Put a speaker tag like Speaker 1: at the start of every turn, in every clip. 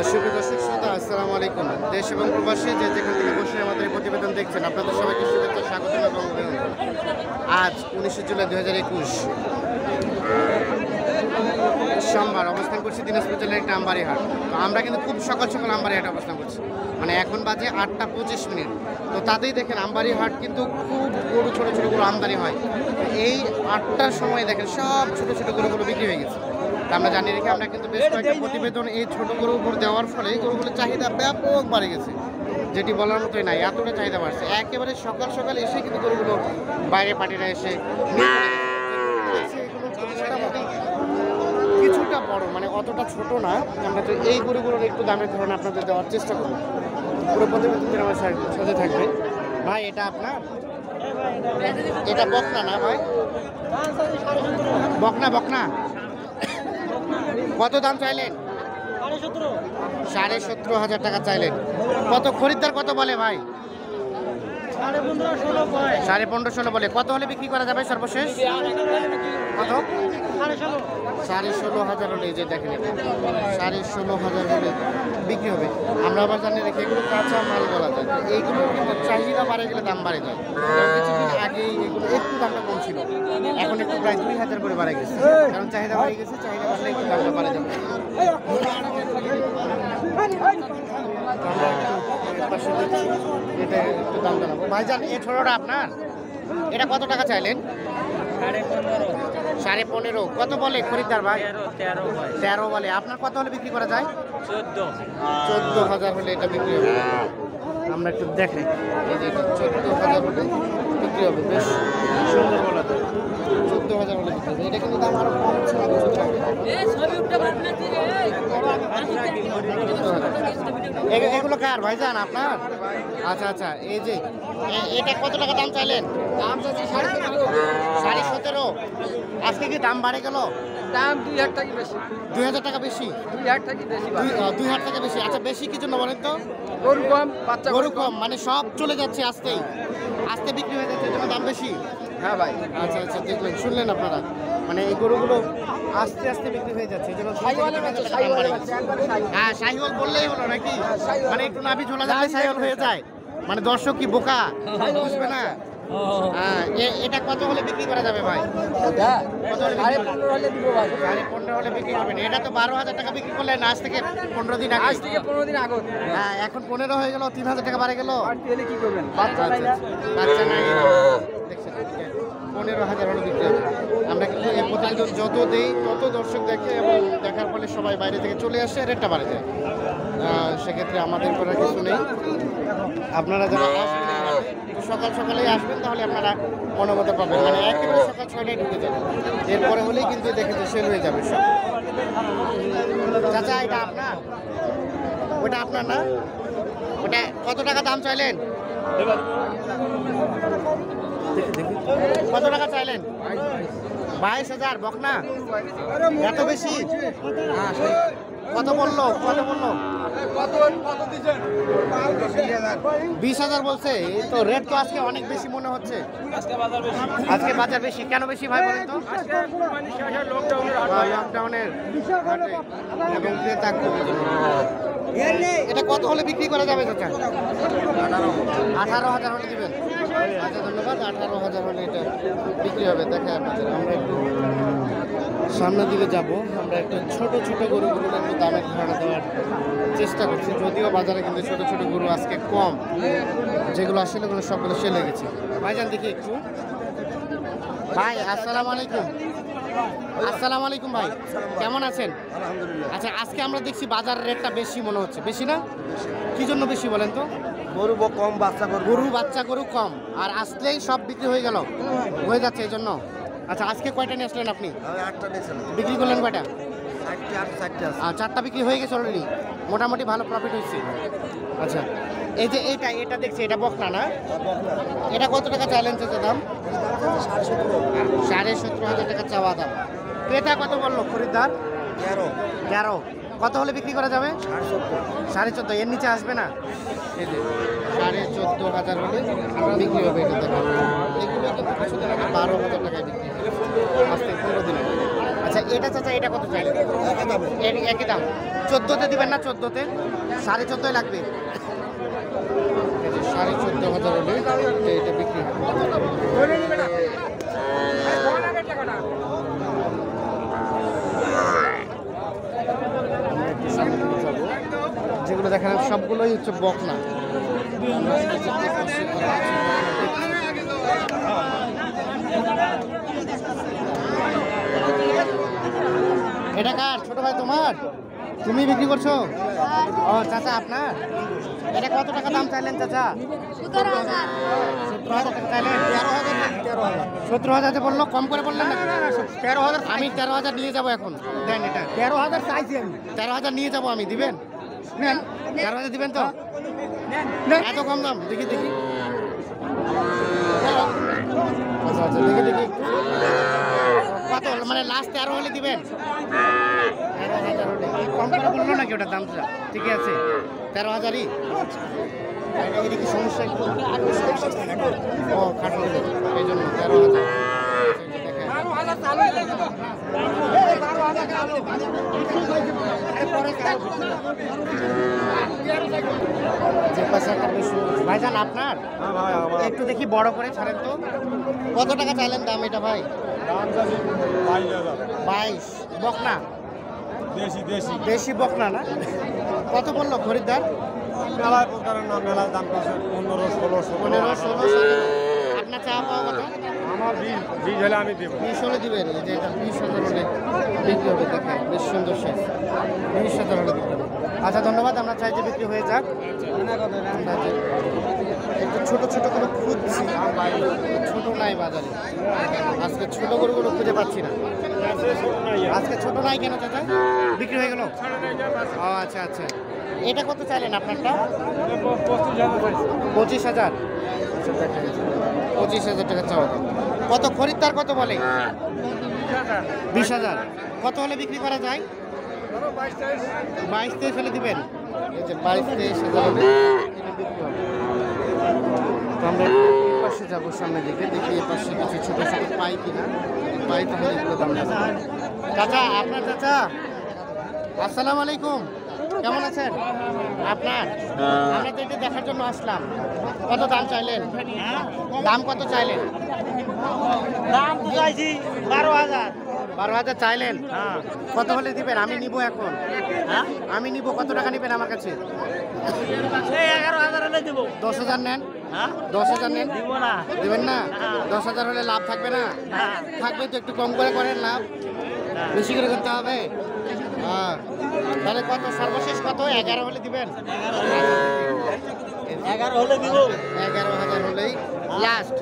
Speaker 1: সুপ্রিয় দর্শক শ্রোতা, আসসালামু আলাইকুম। দেশ এবং প্রবাসী যে যেখান থেকে বসে আমাদের এই প্রতিবেদন দেখছেন, আপনাদের সবাইকে শুভেচ্ছা, স্বাগত এবং অভিনন্দন। আজ 19 জুলাই 2021 সোমবার, অবস্থান করছি দিনাজপুর জেলার একটা আমবাড়ি হাট। তো আমরা কিন্তু খুব সকাল সকাল আমবাড়ি হাটে অবস্থান করছি, মানে এখন বাজে 8টা 25 মিনিট। তো তাতেই দেখেন আমবাড়ি হাট কিন্তু খুব গরু, ছোটো ছোটো গরু আমদানি হয়। এই 8টার সময় দেখেন সব ছোটো ছোটো গরুগুলো বিক্রি হয়ে গেছে। আমরা জানিয়ে রেখে আমরা কিন্তু বেশ কয়েকটা প্রতিবেদন এই ছোটো গরুর উপর দেওয়ার ফলে গরুগুলোর চাহিদা ব্যাপক বাড়ে গেছে, যেটি বলার মতোই নাই, এতটা চাহিদা বাড়ছে। একেবারে সকাল সকাল এসে কিন্তু গরুগুলো বাইরে পার্টিরা এসে কিছুটা বড়, মানে অতটা ছোট না। আমরা তো এই গরুগুলোর একটু দামের ধরনের আপনাদের দেওয়ার চেষ্টা করবো। পুরো প্রতিবেদন আমার সাথে থাকবে। ভাই এটা আপনার, এটা বকনা না ভাই? বকনা বকনা কত দাম চাইলেন? 17,500 টাকা চাইলেন। কত খরিদ্দার কত বলে ভাই? 15,500 বলে। কত হলে বিক্রি করা যাবে সর্বশেষ? কত? 16,500 হলে, এই যে দেখেন, 16,500 হলে বিক্রি হবে। আমরা আবার জানি রেখে এগুলো কাঁচা মাল বলা যায়। এইগুলো কিন্তু চাহিদা বাড়ে গেলে দাম বাড়ে যায়। কিছুদিন আগেই এগুলো একটু দামটা কম ছিল, এখন একটু প্রায় 2,000 করে বাড়ে গেছে, কারণ চাহিদা বাড়ে গেছে। চাহিদা বাড়লে একটু দামটা বাড়ে যাবে। এটা একটু দাম জানাবো। ভাইজান এই ছোটটা আপনার, এটা কত টাকা চাইলেন? 15,500। কত বলে খরিদ্দার ভাই? 13 বলে। আপনার কত হলে বিক্রি করা যায়? 14,000 হলে এটা বিক্রি হবে। আমরা একটু দেখাই, এই যে 14,000 হলে বিক্রি হবে। বেশ সুন্দর বলা যায়, 14,000 হলে বিক্রি হবে। এটা কিন্তু দাম আরো কম ছিল। এগুলো কার ভাইজান আপনার? আচ্ছা আচ্ছা। এই যে এটা কত টাকা দাম চাইলেন? দাম চাইছি 17,500। আজকে কি দাম বাড়ে গেল?
Speaker 2: দাম 2,000 টাকা বেশি।
Speaker 1: 2,000 টাকা বেশি?
Speaker 2: 2,000 টাকা বেশি।
Speaker 1: 2,000 টাকা বেশি। আচ্ছা, বেশি কি জন্য বলেন তো?
Speaker 2: গরু কম, বাচ্চা
Speaker 1: গরু কম, মানে সব চলে যাচ্ছে আস্তেই, আস্তে বিক্রি হয়ে যাচ্ছে, এজন্য দাম বেশি।
Speaker 2: হ্যাঁ ভাই।
Speaker 1: আচ্ছা আচ্ছা, দেখলেন, শুনলেন আপনারা, মানে এই গরুগুলো আস্তে আস্তে বিক্রি হয়ে যাচ্ছে, এই জন্য হ্যাঁ শাহিওয়াল বললেই হলো নাকি? মানে একটু নাভি ঝোলা যাবে শাহিওয়াল হয়ে যায়, মানে দর্শক কি বোকা বুঝবে না? হ্যাঁ, এটা কত হলে বিক্রি করা যাবে ভাই? কত হলে?
Speaker 2: 15,500 হলে দিব ভাই।
Speaker 1: 15,500 হলে বিক্রি করবেন। এটা তো 12,000 টাকা বিক্রি করলেন আজ থেকে 15 দিন আগে।
Speaker 2: আজ থেকে 15 দিন আগে।
Speaker 1: হ্যাঁ, এখন 15 হয়ে গেল, 3,000 টাকা বাড়ে গেল।
Speaker 2: আর তেলে কি করবেন? বাচ্চা নাই না।
Speaker 1: বাচ্চা নাই, দেখছেন, 15,000 হলে বিক্রি হবে। আমরা কিন্তু এই প্রতিবেদন যত দেই তত দর্শক দেখে, এবং দেখার ফলে সবাই বাইরে থেকে চলে আসে, রেটটা বাড়ে যায়। সেক্ষেত্রে আমাদের করার কিছু নেই। আপনারা যারা আসবেন সকাল সকালেই আসবেন, তাহলে আপনারা মনোমতো পাবেন, মানে একেবারে সকাল 6টায় ঢুকে যাবেন। এরপরে হলেই কিন্তু দেখে যে সেল হয়ে যাবে সব। চাচা এটা আপনার? ওটা আপনার না? ওটা কত টাকা দাম চাইলেন? কত টাকা চাইলেন? 22,000 বকনা? এত বেশি? কত বললো? কত বললো? 20,000 বলছে। এই তো রেট তো আজকে অনেক বেশি মনে হচ্ছে। আজকে বাজার বেশি কেন? বেশি ভাই বলেন তো? লকডাউনের এবং ক্রেতা কম। এটা কত হলে বিক্রি করা যাবে চাচা? 18,000 হলে দিবেন? আচ্ছা, ধন্যবাদ। 18,000 হলে এটা বিক্রি হবে। দেখে আপনাদের আমরা একটু সামনের দিকে যাব। আমরা একটু ছোট ছোট গরুগুলোর একটু দামের ধারণা দেওয়ার চেষ্টা করছি, যদিও বাজারে কিন্তু ছোট ছোট গরু আজকে কম, যেগুলো আসলে ওগুলো সবগুলো সেল হয়ে গেছে। ভাইজান দেখি একটু। ভাই আসসালামু আলাইকুম। আসসালামু আলাইকুম ভাই, কেমন আছেন? আচ্ছা, আজকে আমরা দেখছি বাজার রেটটা বেশি মনে হচ্ছে। বেশি না? কি জন্য বেশি বলেন তো?
Speaker 2: গরু কম, বাচ্চা
Speaker 1: বাচ্চা গরু কম, আর আসলেই সব বিক্রি হয়ে গেল, হয়ে যাচ্ছে এই জন্য। আচ্ছা, আজকে কয়টা নিয়ে আসলেন আপনি?
Speaker 2: 8টা নিয়েছিলাম।
Speaker 1: বিক্রি করলেন কয়টা?
Speaker 2: 4টা।
Speaker 1: আর 4টা বিক্রি হয়ে গেছে অলরেডি, মোটামুটি ভালো প্রফিট হয়েছে। আচ্ছা, এই যে এটা দেখছি, এটা বকনা না? এটা কত টাকা চাইলেন চাচা দাম? 17,500 টাকা চাওয়া দাম। ক্রেতা কত বললো খরিদ্দার? 13। কত হলে বিক্রি করা যাবে? 14.5। এর নিচে আসবে না? এই যে 14,500 হলে বিক্রি হবে। এটা দেখো, এগুলো কিন্তু কিছুদিন আগে 12,000 টাকায় বিক্রি হয়, আজ থেকে 15 দিন আগে। আচ্ছা এটা চাচা এটা কত চাই? একই দাম। 14তে দিবেন না? 14তে 14.5 লাগবে। 14,500 হলে এটা বিক্রি হবে। যেগুলো দেখেন সবগুলোই হচ্ছে বকনা। এটা কার ছোট ভাই? তোমার? তুমি বিক্রি করছো? ও চাচা আপনার? এটা কত টাকা দাম চাইলেন চাচা? 17,000 টাকা চাইলেন। 17,000 বললো, কম করে বললেন না? 13,000। আমি 13,000 নিয়ে যাবো এখন। দেন এটা।
Speaker 2: 13,000 চাইছি আমি।
Speaker 1: 13,000 নিয়ে যাবো আমি, দিবেন?
Speaker 2: নেন।
Speaker 1: 13,000 দিবেন তো? এত কম দাম? দেখি দেখি। আচ্ছা আচ্ছা দেখি দেখি কত মানে লাস্ট 13 হলে দিবেন? 13,000 হলে কম করে বললো নাকি ওটার দামটা? ঠিকই আছে 13,000ই। এটা কি সমস্যা একটু? ও খাটো এই জন্য 13,000। ভাইজান আপনার? একটু দেখি বড় করে ছাড়েন তো। কত টাকা চাইলেন দাম এটা ভাই? 22। বকনা? দেশি বকনা না? কত বললো খরিদ্দার? 15-16। আপনার চা পাওয়া কত?
Speaker 3: আমার 20 হলে আমি দেবো।
Speaker 1: 20 হলে দিবেন? এই যে এটা 20,000 হলে বিক্রি হবে। দেখেন বেশ সুন্দর সাইজ। 20,000 হলে বিক্রি হবে। আচ্ছা ধন্যবাদ। আমরা চাই যে বিক্রি হয়ে যাক। আমরা যে একটু ছোট ছোট করে খুঁজছি, ছোট নাই বাজারে আজকে। ছোট গরুগুলো খুঁজে পাচ্ছি না আজকে। ছোট নাই কেন চাচা? বিক্রি হয়ে গেল? ও আচ্ছা আচ্ছা। এটা কত চাইলেন আপনারটা? 25,000। 25,000 টাকা চাওয়া দাম। কত খরিদ্দার কত বলে? 20,000। কত হলে বিক্রি করা যায়? 22-23 হলে দিবেন? এই যে 22-23,000 হলে এটা বিক্রি হবে। তো আমরা এই পাশে যাবো সামনের দিকে, দেখি এই পাশে কিছু ছোটো ছোটো পাই কিনা। পাই তাহলে এগুলো দাম যাবে। চাচা আপনার? চাচা আসসালামু আলাইকুম, কেমন আছেন? আপনার? আমরা তো এটা দেখার জন্য আসলাম। কত দাম চাইলেন? দাম কত চাইলেন?
Speaker 2: দাম তো চাইছি 12,000।
Speaker 1: 12,000 চাইলেন? কত হলে দিবেন? আমি নিব এখন। আমি নিব। কত টাকা নেবেন আমার কাছে?
Speaker 2: 11,000 হলে দেবো।
Speaker 1: 10,000 নেন? 10,000 নেন?
Speaker 2: দিব না।
Speaker 1: দিবেন না? 10,000 হলে লাভ থাকবে না? থাকবে তো একটু কম করে করেন, লাভ বেশি করে করতে হবে। হ্যাঁ তাহলে কত সর্বশেষ কত? 11 হলে দিবেন?
Speaker 2: 11 হলে দিব।
Speaker 1: 11,000 হলেই লাস্ট।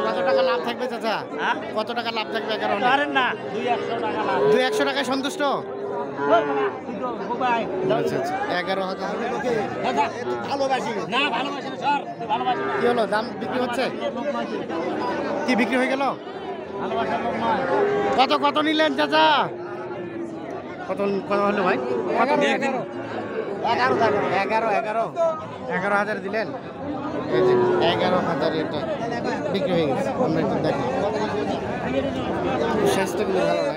Speaker 1: কত টাকা লাভ থাকবে চাচা? কত টাকা লাভ থাকবে 11 হলে?
Speaker 2: পারেন না 200 টাকা লাভ।
Speaker 1: 200 টাকায় সন্তুষ্ট? আচ্ছা আচ্ছা 11,000 হলে
Speaker 2: ভালোবাসি না, ভালোবাসি না স্যার, ভালোবাসি না।
Speaker 1: কি হলো? দাম বিক্রি হচ্ছে? কি বিক্রি হয়ে গেল?
Speaker 2: ভালোবাসার লোক নয়।
Speaker 1: কত কত নিলেন চাচা? কত কত হলো ভাই? কত নিলেন? 11,000 দিলেন? এই যে 11,000 এটা বিক্রি হয়ে গেছে। আমরা একটু দেখি, স্বাস্থ্যগুলো ভালো না,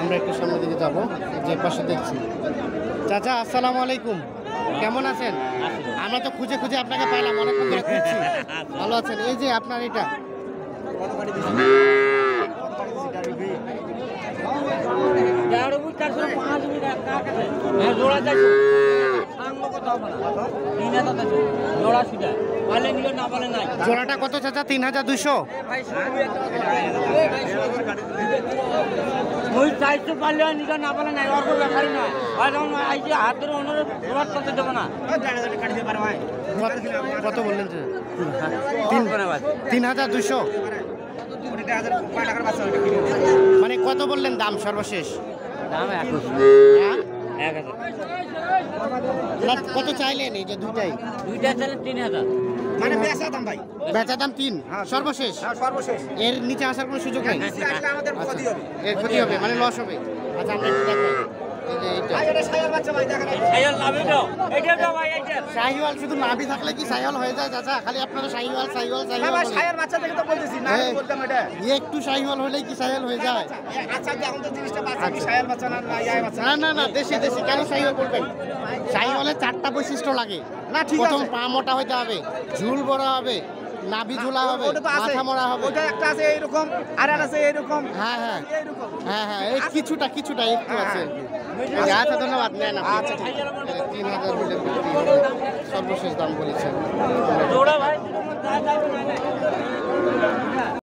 Speaker 1: আমরা একটু সামনের দিকে যাবো। যে পাশে দেখছি। চাচা আসসালামু আলাইকুম, কেমন আছেন? আমরা তো খুঁজে খুঁজে আপনাকে পাইলাম, অনেকক্ষণ ধরে খুঁজছি। ভালো আছেন? এই যে আপনার এটা জোড়াটা কত চাচা? 3,200? কত বললেন? 3,200? মানে কত বললেন দাম সর্বশেষ? কত চাইলেন? এই যে দুইটাই?
Speaker 2: দুইটা চাইলে 3,000।
Speaker 1: মানে বেচা দাম 3 সর্বশেষ? এর নিচে আসার কোনো সুযোগ নেই?
Speaker 2: আমাদের ক্ষতি হবে।
Speaker 1: এর ক্ষতি হবে, মানে লস হবে। আচ্ছা আমরা একটু দেখাই। এই যে দুইটা শাহিওয়াল শুধু নাভি থাকলে কি শাহিওয়াল হয়ে যায় চাচা? খালি আপনারা শাহিওয়াল শাহিওয়াল শাহিওয়াল বলেন। একটু শাহিওয়াল হলেই কি শাহিওয়াল হয়ে যায়? না না না, দেশি দেশি। কেন শাহিওয়াল বলবেন? শাহিওয়ালের 4টা বৈশিষ্ট্য লাগে।
Speaker 2: না, ঠিক
Speaker 1: প্রথম
Speaker 2: আছে।
Speaker 1: পা মোটা হতে হবে, ঝুল বড় হবে, নাভি ঝুলা হবে, মাথা মোড়া হবে।
Speaker 2: ওটা একটা আছে এইরকম, আর একটা আছে এইরকম।
Speaker 1: হ্যাঁ হ্যাঁ
Speaker 2: এইরকম।
Speaker 1: হ্যাঁ হ্যাঁ, এই কিছুটা কিছুটা একটু আছে। আচ্ছা ধন্যবাদ। নেন আপনি। 3000 হলে বিক্রি হবে। সর্বশেষ দাম বলেছেন।